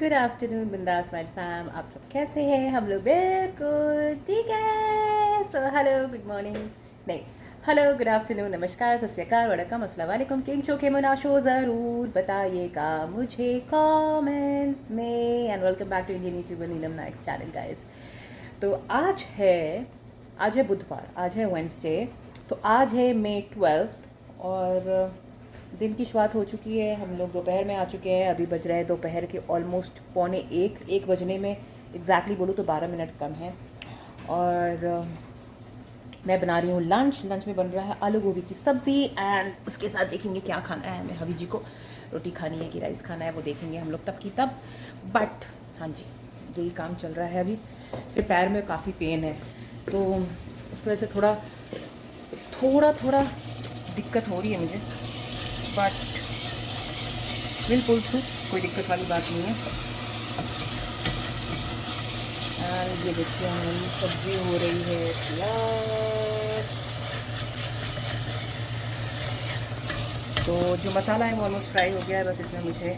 Good afternoon बिंदास my fam, आप सब कैसे हैं? हम लोग बिल्कुल ठीक है। सो हेलो, गुड मॉर्निंग, नहीं, हेलो, गुड आफ्टरनून, नमस्कार, सत श्री अकाल, वड़कम, अस्सलाम वालेकुम, केम छो, केमो नाशो, ज़रूर बताइएगा मुझे कमेंट्स में। And welcome back to Indian YouTuber Neelam Naik's channel guys. तो आज है बुधवार, आज है वेंसडे। तो आज है मई 12 और दिन की शुरुआत हो चुकी है। हम लोग दोपहर में आ चुके हैं। अभी बज रहे हैं दोपहर के ऑलमोस्ट पौने एक बजने में एग्जैक्टली बोलूँ तो 12 मिनट कम है। और मैं बना रही हूँ लंच में बन रहा है आलू गोभी की सब्ज़ी। एंड उसके साथ देखेंगे क्या खाना है हमें। हबी जी को रोटी खानी है कि राइस खाना है, वो देखेंगे हम लोग तब की तब। बट हाँ जी, यही काम चल रहा है अभी। फिर पैर में काफ़ी पेन है, तो उस वजह से थोड़ा दिक्कत हो रही है मुझे। बट विल पुल थ्रू, कोई दिक्कत वाली बात नहीं है। एंड ये देखिए हमारी सब्जी हो रही है तैयार। तो जो मसाला है वो ऑलमोस्ट फ्राई हो गया है। बस इसमें मुझे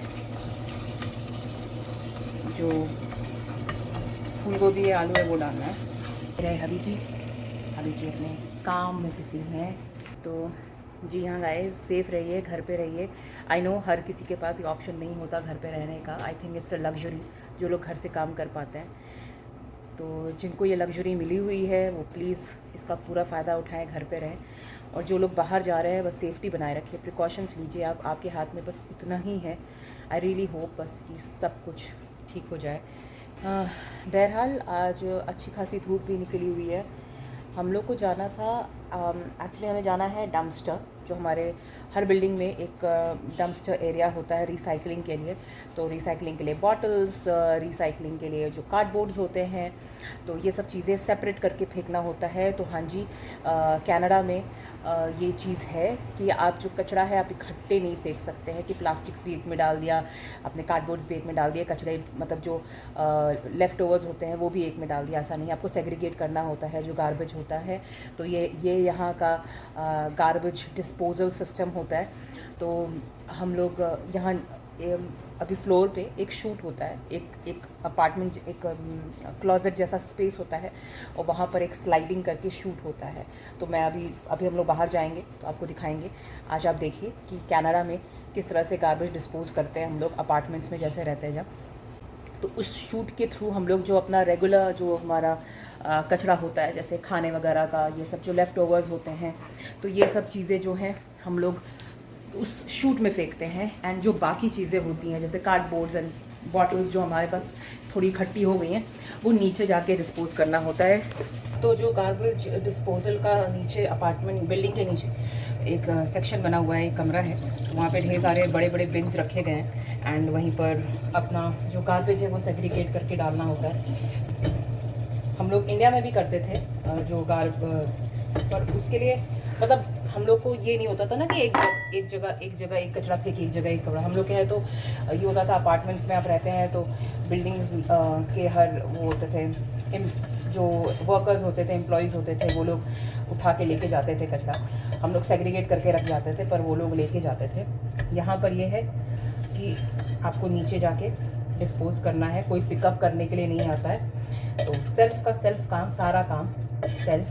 जो फूल गोभी है, आलू है, वो डालना है। मेरे हबी जी अपने काम में बिजी हैं। तो जी हाँ गाइस, सेफ़ रहिए, घर पे रहिए। आई नो हर किसी के पास ये ऑप्शन नहीं होता घर पे रहने का। I think it's a luxury जो लोग घर से काम कर पाते हैं। तो जिनको ये लग्जरी मिली हुई है वो प्लीज़ इसका पूरा फ़ायदा उठाएं, घर पे रहें। और जो लोग बाहर जा रहे हैं बस सेफ्टी बनाए रखिए, प्रिकॉशंस लीजिए। आपके हाथ में बस उतना ही है। आई रियली होप बस कि सब कुछ ठीक हो जाए। बहरहाल आज अच्छी खासी धूप भी निकली हुई है। हम लोग को जाना था, एक्चुअली हमें जाना है डम्पस्टर। जो हमारे हर बिल्डिंग में एक डम्पस्टर एरिया होता है रिसाइकलिंग के लिए। तो रिसाइकलिंग के लिए बॉटल्स, रिसाइकलिंग के लिए जो कार्डबोर्ड्स होते हैं, तो ये सब चीज़ें सेपरेट करके फेंकना होता है। तो हाँ जी, कनाडा में ये चीज़ है कि आप जो कचरा है आप इकट्ठे नहीं फेंक सकते हैं कि प्लास्टिक्स भी एक में डाल दिया, अपने कार्डबोर्ड्स भी एक में डाल दिया, कचरे मतलब जो लेफ़्ट ओवर्स होते हैं वो भी एक में डाल दिया। ऐसा नहीं, आपको सेग्रीगेट करना होता है जो गार्बेज होता है। तो ये यहाँ का गार्बेज डिस्पोजल सिस्टम होता है। तो हम लोग यहाँ अभी फ्लोर पे एक शूट होता है, एक अपार्टमेंट, एक क्लोजेट जैसा स्पेस होता है, और वहाँ पर एक स्लाइडिंग करके शूट होता है। तो मैं अभी हम लोग बाहर जाएंगे तो आपको दिखाएंगे। आज आप देखिए कि कनाडा में किस तरह से गार्बेज डिस्पोज करते हैं हम लोग अपार्टमेंट्स में जैसे रहते हैं जब। तो उस शूट के थ्रू हम लोग जो अपना रेगुलर जो हमारा कचरा होता है, जैसे खाने वगैरह का, ये सब जो लेफ़्ट ओवर्स होते हैं, तो ये सब चीज़ें जो हैं हम लोग उस शूट में फेंकते हैं। एंड जो बाकी चीज़ें होती हैं जैसे कार्डबोर्ड्स एंड बॉटल्स जो हमारे पास थोड़ी इकट्ठी हो गई हैं, वो नीचे जाके डिस्पोज करना होता है। तो जो गार्बेज डिस्पोजल का नीचे अपार्टमेंट बिल्डिंग के नीचे एक सेक्शन बना हुआ है, एक कमरा है, वहाँ पे ढेर सारे बड़े बड़े बिन्स रखे गए हैं। एंड वहीं पर अपना जो गार्बेज है वो सेग्रीगेट करके डालना होता है। हम लोग इंडिया में भी करते थे जो पर उसके लिए मतलब हम लोग को ये नहीं होता था ना कि एक जगह एक कचरा फेंक, एक जगह एक कचरा। हम लोग क्या है तो ये होता था, अपार्टमेंट्स में आप रहते हैं तो बिल्डिंग्स के हर वो होते थे, जो वर्कर्स होते थे, एम्प्लॉयज़ होते थे, वो लोग उठा के लेके जाते थे कचरा। हम लोग सेग्रीगेट करके रख जाते थे, पर वो लोग लेके जाते थे। यहाँ पर ये है कि आपको नीचे जाके डिस्पोज करना है, कोई पिकअप करने के लिए नहीं आता है। तो सेल्फ काम, सारा काम self,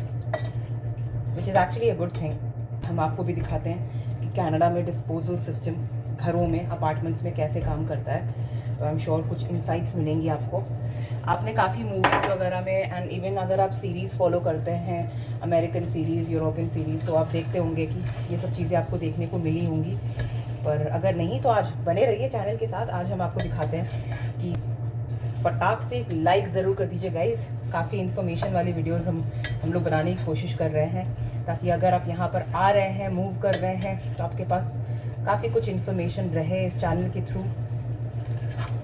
which is actually a good thing. हम आपको भी दिखाते हैं कि कनाडा में डिस्पोजल सिस्टम घरों में, अपार्टमेंट्स में कैसे काम करता है। तो आई एम श्योर कुछ इंसाइट्स मिलेंगी आपको। आपने काफ़ी मूवीज़ वगैरह में एंड इवन अगर आप सीरीज़ फॉलो करते हैं, अमेरिकन सीरीज़, यूरोपियन सीरीज़, तो आप देखते होंगे कि ये सब चीज़ें आपको देखने को मिली होंगी। पर अगर नहीं तो आज बने रहिए चैनल के साथ। आज हम आपको दिखाते हैं कि फटाक से एक लाइक ज़रूर कर दीजिए गाइज़। काफ़ी इन्फॉर्मेशन वाली वीडियोस हम लोग बनाने की कोशिश कर रहे हैं, ताकि अगर आप यहाँ पर आ रहे हैं, मूव कर रहे हैं, तो आपके पास काफ़ी कुछ इन्फॉर्मेशन रहे इस चैनल के थ्रू।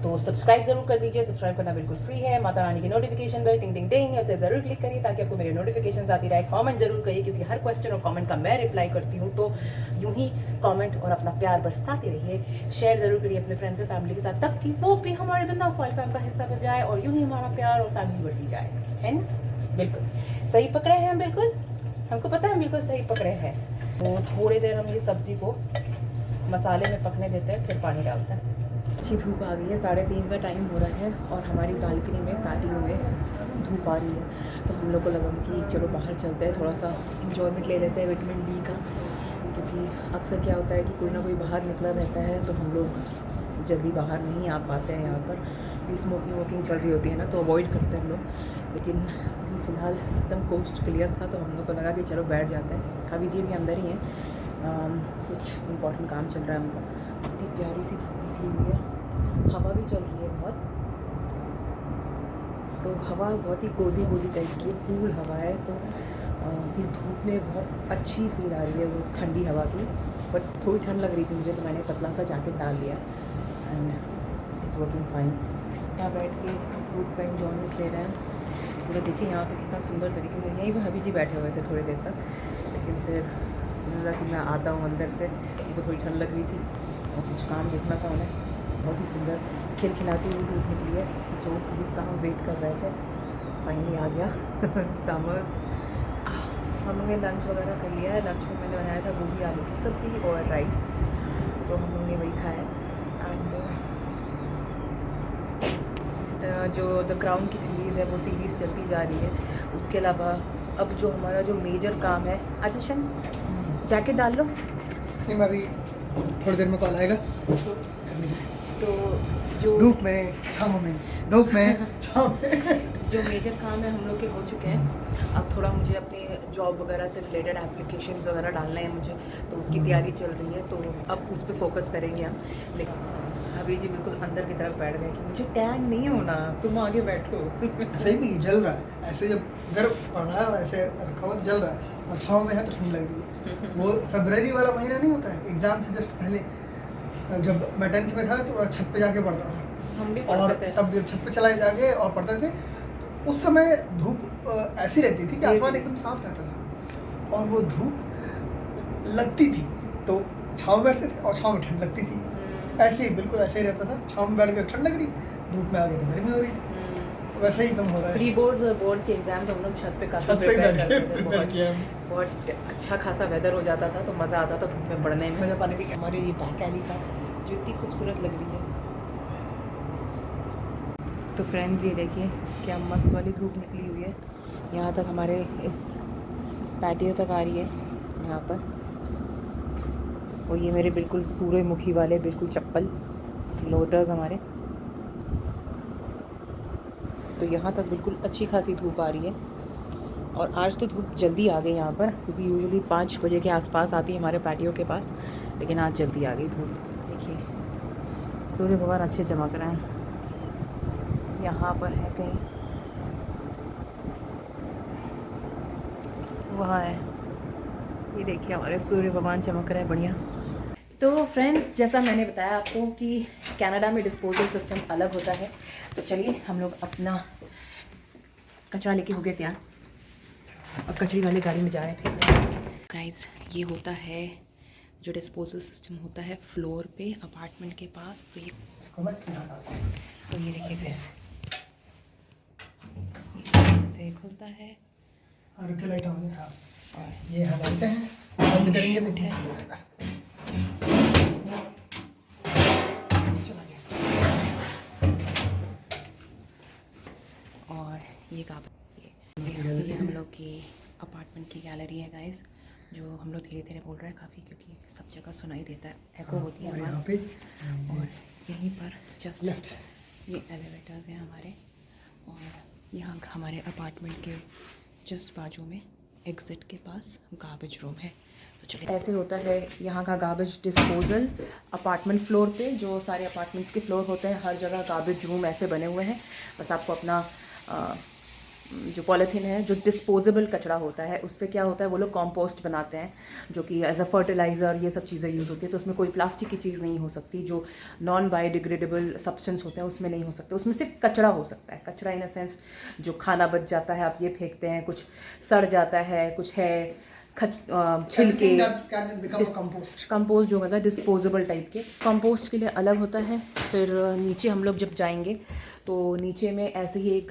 तो सब्सक्राइब ज़रूर कर दीजिए, सब्सक्राइब करना बिल्कुल फ्री है। माता रानी की नोटिफिकेशन बेल टिंग टिंग टिंग ऐसे ज़रूर क्लिक करिए ताकि आपको मेरे नोटिफिकेशन आती रहे। कमेंट ज़रूर करिए क्योंकि हर क्वेश्चन और कमेंट का मैं रिप्लाई करती हूँ। तो यूँ ही कमेंट और अपना प्यार बरसाते रहिए। शेयर ज़रूर करिए अपने फ्रेंड्स और फैमिली के साथ, तब कि वो भी हमारे बिंदास वाली फैम का हिस्सा बन जाए और यूँ ही हमारा प्यार और फैमिली बढ़ती जाए, है ना? बिल्कुल सही पकड़े हैं हम, बिल्कुल हमको पता है हम बिल्कुल सही पकड़े हैं। तो थोड़ी देर हम ये सब्ज़ी को मसाले में पकने देते हैं, फिर पानी डालते हैं। अच्छी धूप आ गई है, 3:30 का टाइम हो रहा है और हमारी बालकनी में पैटियो में धूप आ रही है। तो हम लोग को लगा कि चलो बाहर चलते हैं, थोड़ा सा इंजॉयमेंट ले लेते हैं विटामिन डी का, क्योंकि अक्सर क्या होता है कि कोई ना कोई बाहर निकला रहता है तो हम लोग जल्दी बाहर नहीं आ पाते हैं। यहाँ पर स्मोकिंग वोकिंग चल रही होती है ना, तो अवॉइड करते हैं हम लोग। लेकिन फ़िलहाल एकदम कोस्ट क्लियर था तो हम लोग को लगा कि चलो बैठ जाते हैं। भाभी जी भी अंदर ही हैं, कुछ इम्पोर्टेंट काम चल रहा है उनका। इतनी प्यारी सी धूप निकली हुई है, हवा भी चल रही है बहुत, तो हवा बहुत ही कोजी टाइप की कूल हवा है। तो इस धूप में बहुत अच्छी फील आ रही है, वो ठंडी हवा की। बट थोड़ी ठंड लग रही थी मुझे, तो मैंने पतला सा जैकेट डाल लिया एंड इट्स वर्किंग फाइन। यहाँ बैठ के धूप का इंजॉयमेंट ले रहे हैं पूरा। देखिए यहाँ पे कितना सुंदर तरीके से, यहीं पर भाभी जी बैठे हुए थे थोड़ी देर तक, लेकिन फिर मुझे लगा कि मैं आता हूँ अंदर से, उनको थोड़ी ठंड लग रही थी और कुछ काम देखना था उन्हें। बहुत ही सुंदर खिलखिलाती हुई धूप निकली है, जो जिसका हम वेट कर रहे थे फाइनली आ गया समर्स। हम लोगों ने लंच वगैरह कर लिया है। लंच में मैंने बनाया था गोभी आलू की सब्ज़ी और राइस, तो हम लोगों ने वही खाया। एंड जो द क्राउन की सीरीज़ है वो सीरीज़ चलती जा रही है। उसके अलावा अब जो हमारा जो मेजर काम है, अच्छा शन जैकेट डाल लो। नहीं, मैं अभी थोड़ी देर में कॉल आएगा तो जो धूप में छाँव में, धूप में छाँव में जो मेजर काम है हम लोग के हो चुके हैं। अब थोड़ा मुझे अपने जॉब वगैरह से रिलेटेड एप्लीकेशंस वगैरह डालना है मुझे, तो उसकी तैयारी चल रही है, तो अब उस पर फोकस करेंगे हम। लेकिन अभी जी बिल्कुल अंदर की तरफ बैठ गए कि मुझे टैग नहीं होना, तुम आगे बैठो सही में जल रहा है ऐसे, जब घर पड़ रहा है और ऐसे रखा हुआ तो जल रहा है, और छाँव में है तो ठंड लग रही है। वो फरवरी वाला महीना नहीं होता है एग्ज़ाम से जस्ट पहले, जब मैं 10th में था तो छत पे जाके पढ़ता था, हम भी और पढ़ते थे। तब जब छत पे चला जाके और पढ़ते थे तो उस समय धूप ऐसी रहती थी कि आसमान एकदम साफ रहता था, और वो धूप लगती थी तो छाँव में बैठते थे और छाँव में ठंड लगती थी। ऐसे ही बिल्कुल ऐसे ही रहता था, छाँव में बैठ के ठंड लग रही, धूप में आ गई तो गर्मी हो रही थी। वैसे ही एकदम हो रहा है। प्री बोर्ड्स और बोर्ड्स के एग्जाम तो हम लोग छत पे काफ़ी प्रिपेयर करते थे। बहुत अच्छा खासा वेदर हो जाता था, तो मज़ा आता था धूप में पढ़ने में। मज़ा पाने भी हमारे ये बैक एली का जो इतनी खूबसूरत लग रही है। तो फ्रेंड्स ये देखिए क्या मस्त वाली धूप निकली हुई है, यहाँ तक हमारे इस पैटियो तक आ रही है यहाँ पर। और ये मेरे बिल्कुल सूर्यमुखी वाले बिल्कुल चप्पल फ्लोटर्स हमारे, तो यहाँ तक बिल्कुल अच्छी खासी धूप आ रही है। और आज तो धूप जल्दी आ गई यहाँ पर, क्योंकि यूजुअली 5 बजे के आसपास आती है हमारे पैटियो के पास, लेकिन आज जल्दी आ गई धूप। देखिए सूर्य भगवान अच्छे चमक रहे हैं। यहाँ पर है कहीं, वहाँ है, ये देखिए हमारे सूर्य भगवान चमक रहे हैं बढ़िया। तो फ्रेंड्स जैसा मैंने बताया आपको कि कनाडा में डिस्पोजल सिस्टम अलग होता है, तो चलिए हम लोग अपना कचरा लेके हो गए तैयार, अब कचरी वाली गाड़ी में जा रहे हैं। गाइस ये होता है जो डिस्पोजल सिस्टम होता है फ्लोर पे अपार्टमेंट के पास। तो ये इसको मैं तो ये देखिए फ्रेंड्स, से खुलता है और के लाइट ऑन है, और ये हम डालते हैं, बंद करेंगे तो इसमें से जाएगा। चला गया। और ये हम लोग की अपार्टमेंट की गैलरी है गाइस, जो हम लोग धीरे धीरे बोल रहे हैं काफ़ी, क्योंकि सब जगह सुनाई देता है, एको होती है आवाज़। और यहीं पर जस्ट लेफ्ट ये एलिवेटर्स हैं हमारे, और यहाँ हमारे अपार्टमेंट के जस्ट बाजू में एग्ज़िट के पास गार्बेज रूम है। तो चलिए, ऐसे होता है यहाँ का गार्बेज डिस्पोजल अपार्टमेंट फ्लोर पे। जो सारे अपार्टमेंट्स के फ्लोर होते हैं हर जगह गार्बेज रूम ऐसे बने हुए हैं। बस आपको अपना जो पॉलीथीन है, जो डिस्पोजेबल कचरा होता है, उससे क्या होता है वो लोग कंपोस्ट बनाते हैं, जो कि एज अ फर्टिलाइज़र ये सब चीज़ें यूज़ होती है। तो उसमें कोई प्लास्टिक की चीज़ नहीं हो सकती, जो नॉन बायोडिग्रेडेबल सब्सटेंस होते हैं उसमें नहीं हो सकता। उसमें सिर्फ कचरा हो सकता है। कचरा इन अ सेंस जो खाना बच जाता है आप ये फेंकते हैं, कुछ सड़ जाता है, कुछ है छिलके, कंपोस्ट जो होता है डिस्पोजेबल टाइप के। कंपोस्ट के लिए अलग होता है। फिर नीचे हम लोग जब जाएंगे तो नीचे में ऐसे ही एक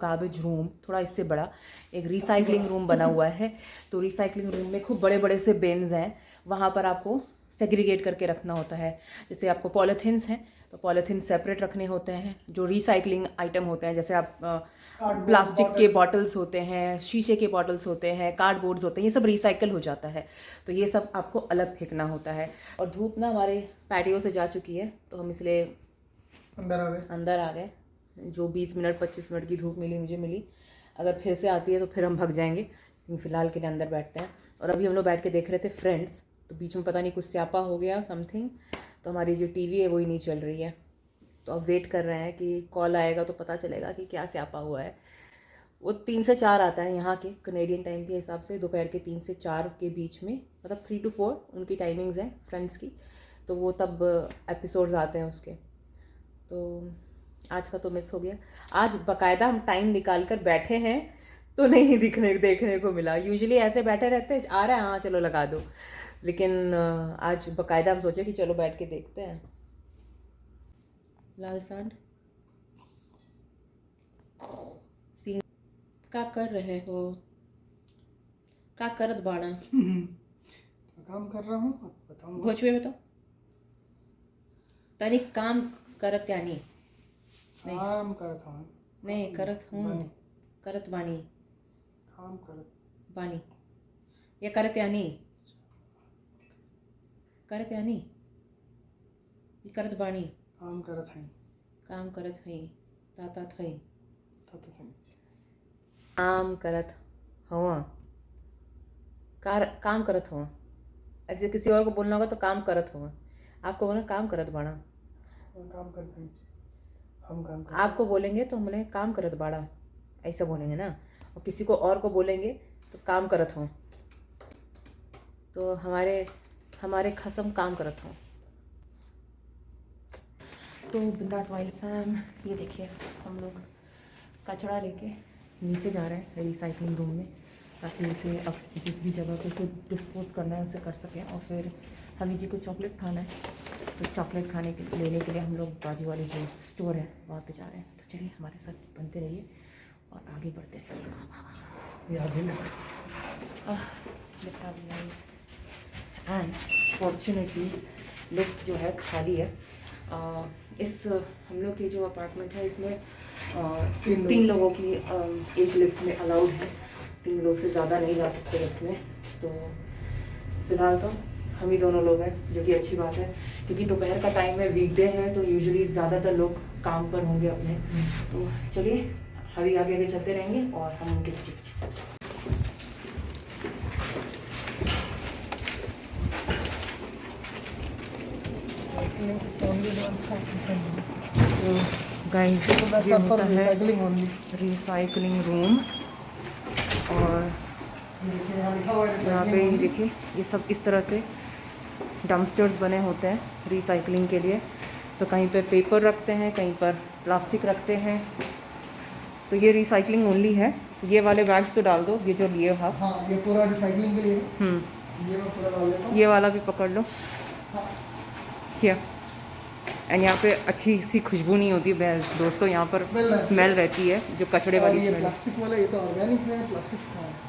गार्बेज रूम, थोड़ा इससे बड़ा एक रिसाइकलिंग रूम बना हुआ है। तो रिसाइकलिंग रूम में खूब बड़े बड़े से बिन्स हैं, वहाँ पर आपको सेग्रीगेट करके रखना होता है। जैसे आपको पॉलीथीन्स हैं तो पॉलीथीन सेपरेट रखने होते हैं। जो रिसाइकलिंग आइटम होते हैं, जैसे आप प्लास्टिक के बॉटल्स होते हैं, शीशे के बॉटल्स होते हैं, कार्डबोर्ड्स होते हैं, ये सब रिसाइकल हो जाता है, तो ये सब आपको अलग फेंकना होता है। और धूप ना हमारे पैटियो से जा चुकी है, तो हम इसलिए अंदर आ गए। जो 20 मिनट 25 मिनट की धूप मुझे मिली, अगर फिर से आती है तो फिर हम भाग जाएंगे, लेकिन फ़िलहाल के लिए अंदर बैठते हैं। और अभी हम लोग बैठ के देख रहे थे फ्रेंड्स, तो बीच में पता नहीं कुछ स्यापा हो गया समथिंग, तो हमारी जो टीवी है वही नहीं चल रही है। तो अब वेट कर रहे हैं कि कॉल आएगा तो पता चलेगा कि क्या स्यापा हुआ है। वो 3 से 4 आता है यहाँ के कनेडियन टाइम के हिसाब से, दोपहर के 3 से 4 के बीच में, मतलब 3 to 4 उनकी टाइमिंग्स हैं फ्रेंड्स की, तो वो तब एपिसोड्स आते हैं उसके। तो आज का तो मिस हो गया। आज बाकायदा हम टाइम निकाल कर बैठे हैं तो नहीं देखने को मिला। यूजुअली ऐसे बैठे रहते हैं, आ रहा है हाँ चलो लगा दो, लेकिन आज बाकायदा हम सोचे कि चलो बैठ के देखते हैं। लाल सांड सीन का कर रहे हो, का करत बाड़ा? काम कर रहा हूँ, बताऊंगा। भोजपुरी बताओ तनी, काम करत यानी नहीं, काम करत हूँ नहीं करत हूँ, करत बानी, काम करत बानी, या करत यानी, करत यानी, ये करत बानी, काम करत हैं, काम करत हई, ताता थई, तत हैं। काम करत हवा, काम करत हुआ। ऐसे किसी और को बोलना होगा तो काम करत हुआ, आपको बोलना काम करत बाड़ा। काम करते हैं, हम काम करते आपको बोलेंगे तो हम बोलेंगे काम करत बाड़ा, ऐसा बोलेंगे ना। और किसी को और को बोलेंगे तो काम करत हो, तो हमारे खसम काम करत हो। तो बिंदास वाइल्ड फैम, ये देखिए हम लोग कचरा लेके नीचे जा रहे हैं रिसाइकलिंग रूम में, ताकि उसे अब जिस भी जगह पे उसे डिस्पोज करना है उसे कर सकें। और फिर हमी जी को चॉकलेट खाना है, तो चॉकलेट लेने के लिए हम लोग बाजू वाली जो स्टोर है वहाँ पे जा रहे हैं। तो चलिए हमारे साथ बनते रहिए और आगे बढ़ते हैं। एंड फॉर्चुनेटली लिफ्ट जो है खाली है। इस हम लोग की जो अपार्टमेंट है इसमें 3 लोगों की एक लिफ्ट में अलाउड है, 3 लोग से ज़्यादा नहीं जा सकते लिफ्ट में। तो फिलहाल तो हम ही दोनों लोग हैं, जो कि अच्छी बात है, क्योंकि दोपहर का टाइम है, वीकडे है, तो यूजुअली ज़्यादातर लोग काम पर होंगे अपने। तो चलिए अभी आगे आगे चलते रहेंगे और हम उनके पीछे। तो गाइस ये होता है रिसाइकलिंग रूम, और यहाँ पे ये देखिए ये सब इस तरह से डंपस्टर्स बने होते हैं रिसाइकलिंग के लिए। तो कहीं पे पेपर रखते हैं, कहीं पर प्लास्टिक रखते हैं। तो ये रिसाइकलिंग ओनली है। ये वाले बैग्स तो डाल दो, ये जो लिए हो। हाँ, ये पूरा रिसाइकलिंग के लिए। ये मैं पूरा डाल देता हूँ। ये वाला भी पकड़ लो। क्या एंड यहाँ पे अच्छी सी खुशबू नहीं होती दोस्तों, यहाँ पर स्मेल रहती है जो कचड़े वाली ये स्मेल। प्लास्टिक वाला, ये तो ऑर्गेनिक है, प्लास्टिक का है।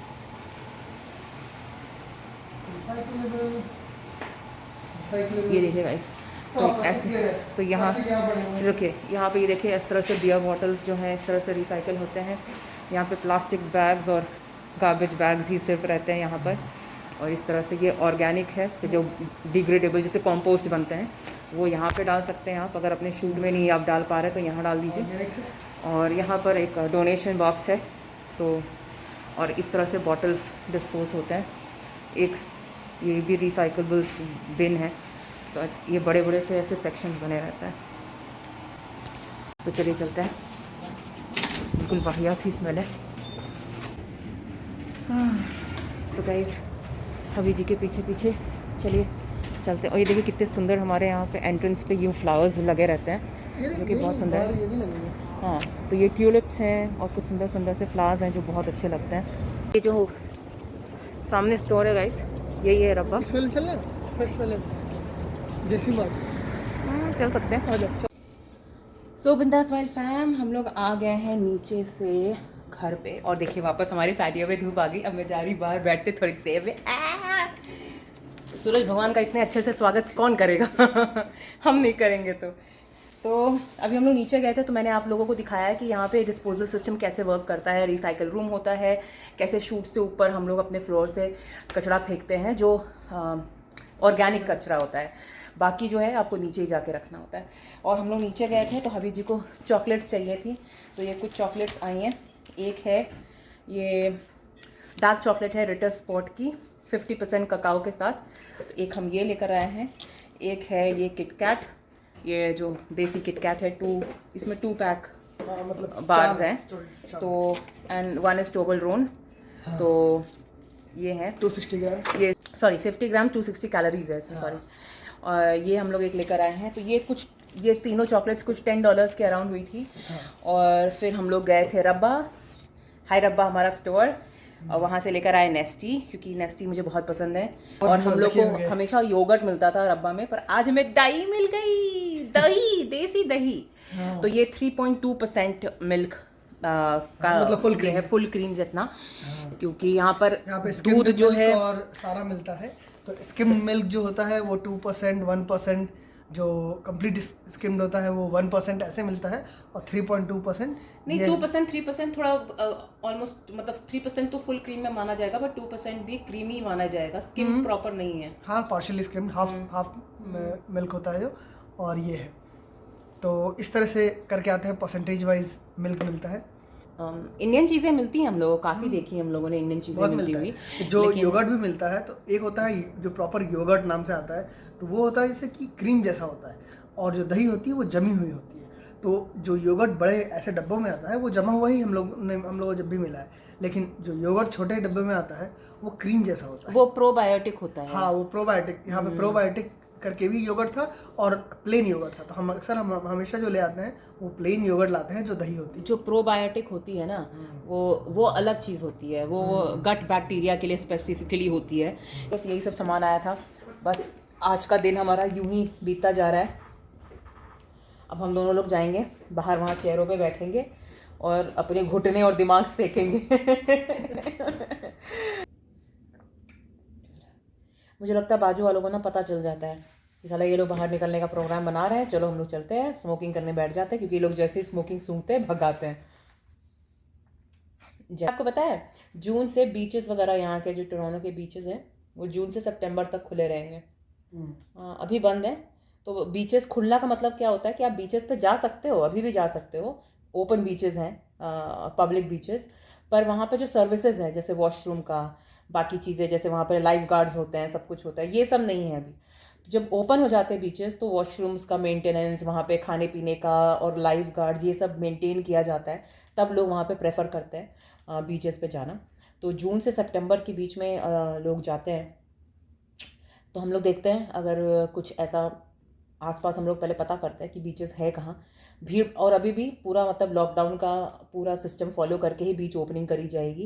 ये देखिए गाइस, तो ऐसे तो यहाँ रुकिए, यहाँ पे ये देखिए इस तरह से बियर बॉटल्स जो हैं इस तरह से रिसाइकल होते हैं। यहाँ पे प्लास्टिक बैग्स और गार्बेज बैग्स ही सिर्फ रहते हैं यहाँ पर। और इस तरह से ये ऑर्गेनिक है, तो जो डिग्रेडेबल जैसे कंपोस्ट बनते हैं वो यहाँ पे डाल सकते हैं आप। अगर अपने शूट में नहीं आप डाल पा रहे तो यहाँ डाल दीजिए। और यहाँ पर एक डोनेशन बॉक्स है, तो और इस तरह से बॉटल्स डिस्पोज होते हैं। एक ये भी रिसाइकलेबल्स बिन है, तो ये बड़े बड़े से ऐसे सेक्शंस बने रहते हैं। तो चलिए चलते हैं, बिल्कुल वाहियात ही स्मेल है। तो गाइस हबी जी के पीछे पीछे चलिए चलते हैं। और ये देखिए कितने सुंदर हमारे यहाँ पे एंट्रेंस पे यूँ फ्लावर्स लगे रहते हैं, जो कि बहुत सुंदर है। हाँ, तो ये ट्यूलिप्स हैं और कुछ सुंदर सुंदर से फ्लावर्स हैं जो बहुत अच्छे लगते हैं। ये जो सामने स्टोर है गाइस, यही है रब्बा। जैसी बात चल सकते हैं। सो बिंदास वाइल्ड फैम, हम लोग आ गए हैं नीचे से घर पे, और देखिए वापस हमारे पैटियो में धूप आ गई। अब मैं जा रही बाहर बैठते थोड़ी देर में। सूरज भगवान का इतने अच्छे से स्वागत कौन करेगा हम नहीं करेंगे तो। तो अभी हम लोग नीचे गए थे तो मैंने आप लोगों को दिखाया कि यहाँ पे डिस्पोजल सिस्टम कैसे वर्क करता है, रिसाइकल रूम होता है, कैसे शूट से ऊपर हम लोग अपने फ्लोर से कचरा फेंकते हैं जो ऑर्गेनिक कचरा होता है, बाकी जो है आपको नीचे ही जाके रखना होता है। और हम लोग नीचे गए थे तो हबी जी को चॉकलेट्स चाहिए थी, तो ये कुछ चॉकलेट्स आई हैं। एक है ये डार्क चॉकलेट है रिटर स्पॉट की 50% ककाओ के साथ, तो एक हम ये लेकर आए हैं। एक है ये किटकैट, ये जो देसी किटकैट है, इसमें 2 पैक मतलब बार्स हैं, तो एंड 1 इज टोबलरोन, तो ये है 260 ग्राम, ये सॉरी 50 ग्राम 260 कैलोरीज है इसमें, सॉरी। और ये हम लोग एक लेकर आए हैं। तो ये तीनों चॉकलेट्स कुछ $10 के अराउंड हुई थी। और फिर हम लोग गए थे रब्बा, हाय रब्बा हमारा स्टोर, और वहाँ से लेकर आए नेस्टी, क्योंकि नेस्टी मुझे बहुत पसंद है। और हम लोग को हमेशा योगर्ट मिलता था रब्बा में, पर आज हमें दही मिल गई, दही, देसी दही। तो ये 3.2% मिल्क का मतलब फुल ये क्रीम है, फुल क्रीम जितना, क्योंकि यहाँ पे स्किम दूध जो है और सारा मिलता है। तो स्किम मिल्क जो होता है वो 2%, 1%, जो कंप्लीट स्किम्ड होता है वो 1% ऐसे मिलता है, और 3.2% नहीं 2%, 3% थोड़ा ऑलमोस्ट, मतलब 3% तो फुल क्रीम में माना जाएगा, बट 2% भी क्रीमी माना जाएगा, स्किम प्रॉपर नहीं है। हाँ, पार्शियली स्किम्ड, हाफ मिल्क होता है जो, और ये है। तो इस तरह से करके आते हैं, परसेंटेज वाइज मिल्क मिलता है। इंडियन चीज़ें मिलती हैं, हम लोगों काफ़ी देखी हम लोगों ने इंडियन चीज़ें मिलती हुई। जो योगर्ट भी मिलता है, तो एक होता है जो प्रॉपर योगर्ट नाम से आता है, तो वो होता है जैसे कि क्रीम जैसा होता है, और जो दही होती है वो जमी हुई होती है। तो जो योगर्ट बड़े ऐसे डब्बों में आता है वो जमा हुआ ही हम लोगों को जब भी मिला है, लेकिन जो योगर्ट छोटे डब्बे में आता है वो क्रीम जैसा होता है, वो प्रोबायोटिक होता है। हाँ, वो प्रोबायोटिक, यहाँ पे प्रोबायोटिक करके भी योगर्ट था और प्लेन योगर्ट था। तो हम हमेशा जो ले आते हैं वो प्लेन योगर्ट लाते हैं जो दही होती है। जो प्रोबायोटिक होती है ना, वो अलग चीज़ होती है, वो गट बैक्टीरिया के लिए स्पेसिफिकली होती है। बस यही सब सामान आया था। बस आज का दिन हमारा यूं ही बीतता जा रहा है। अब हम दोनों लोग जाएंगे बाहर, वहाँ चेयरों पे बैठेंगे और अपने घुटने और दिमाग सेकेंगे। मुझे लगता है बाजू वालों को ना पता चल जाता है कि साला ये लोग बाहर निकलने का प्रोग्राम बना रहे हैं, चलो हम लोग चलते हैं, स्मोकिंग करने बैठ जाते हैं, क्योंकि ये लोग जैसे ही स्मोकिंग सूंघते हैं भगाते हैं। आपको पता है जून से बीचेस वगैरह यहाँ के जो टोरंटो के बीचेस हैं वो जून से सितंबर तक खुले रहेंगे। अभी बंद है। तो बीचेस खुलना का मतलब क्या होता है कि आप बीचेस पे जा सकते हो, अभी भी जा सकते हो, ओपन बीचेस हैं, पब्लिक बीचेस, पर वहाँ पे जो सर्विसेज है जैसे वॉशरूम का, बाकी चीज़ें जैसे वहाँ पर लाइफ गार्ड्स होते हैं, सब कुछ होता है, ये सब नहीं है अभी। तो जब ओपन हो जाते हैं बीचेस तो वॉशरूम्स का मेंटेनेंस, वहाँ पे खाने पीने का और लाइफ गार्ड्स ये सब मेंटेन किया जाता है, तब लोग वहाँ पे प्रेफर करते हैं बीचेस पे जाना। तो जून से सितंबर के बीच में लोग जाते हैं। तो हम लोग देखते हैं अगर कुछ ऐसा आसपास, हम लोग पहले पता करते हैं कि बीचेस है कहाँ। भीड़, और अभी भी पूरा मतलब लॉकडाउन का पूरा सिस्टम फॉलो करके ही बीच ओपनिंग करी जाएगी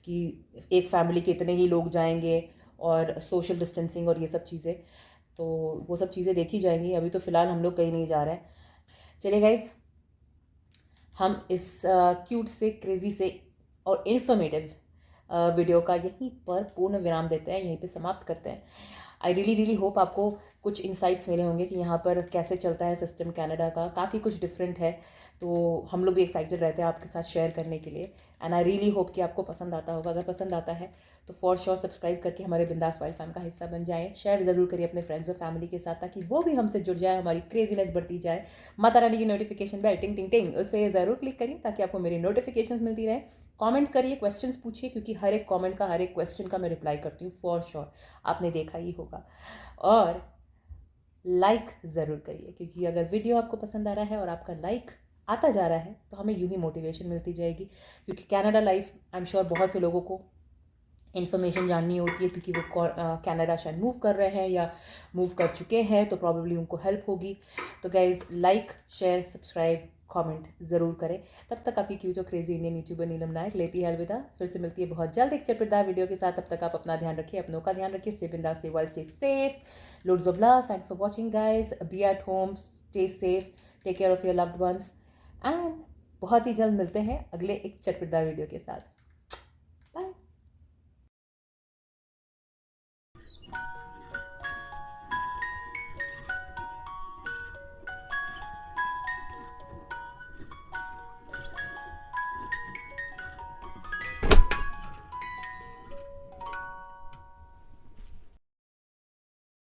कि एक फैमिली के इतने ही लोग जाएंगे और सोशल डिस्टेंसिंग और ये सब चीज़ें, तो वो सब चीज़ें देखी जाएंगी। अभी तो फ़िलहाल हम लोग कहीं नहीं जा रहे हैं। चलिए गाइस, हम इस क्यूट से, क्रेज़ी से और इन्फॉर्मेटिव वीडियो का यहीं पर पूर्ण विराम देते हैं, यहीं पे समाप्त करते हैं। आई रियली होप आपको कुछ इंसाइट्स मिले होंगे कि यहाँ पर कैसे चलता है सिस्टम कनाडा का, काफ़ी कुछ डिफरेंट है। तो हम लोग भी एक्साइटेड रहते हैं आपके साथ शेयर करने के लिए, एंड आई रियली होप कि आपको पसंद आता होगा। अगर पसंद आता है तो फॉर श्योर सब्सक्राइब करके हमारे बिंदास वाइल्ड फैम का हिस्सा बन जाएं। शेयर ज़रूर करिए अपने फ्रेंड्स और फैमिली के साथ, ताकि वो भी हमसे जुड़ जाए, हमारी क्रेजीनेस बढ़ती जाए। माता रानी की नोटिफिकेशन बेल टिंग टिंग टिंग, उसे ज़रूर क्लिक करिए ताकि आपको मेरी नोटिफिकेशन मिलती रहे। कमेंट करिए, क्वेश्चंस पूछिए, क्योंकि हर एक कमेंट का, हर एक क्वेश्चन का मैं रिप्लाई करती हूँ फॉर श्योर, आपने देखा ही होगा। और लाइक ज़रूर करिए, क्योंकि अगर वीडियो आपको पसंद आ रहा है और आपका लाइक आता जा रहा है तो हमें यूं ही मोटिवेशन मिलती जाएगी। क्योंकि Canada life, I am sure बहुत से लोगों को इन्फॉर्मेशन जाननी होती है, क्योंकि वो कनाडा शायद मूव कर रहे हैं या मूव कर चुके हैं, तो प्रॉब्लली उनको हेल्प होगी। तो guys, like, share, subscribe, comment ज़रूर करें। तब तक आपकी क्यूट और क्रेजी इंडियन यूट्यूबर नीलम नायक लेती है अलविदा। फिर से मिलती है बहुत जल्द एक चटपटदार वीडियो के साथ। तब तक आप अपना ध्यान रखिए, अपनों का ध्यान रखिए। स्टे बिंदास, stay wild, stay safe. Loads of love, thanks for watching guys. Be at home, stay safe, take care of your loved ones, and बहुत ही जल्द मिलते हैं अगले एक चटपटदार वीडियो के साथ।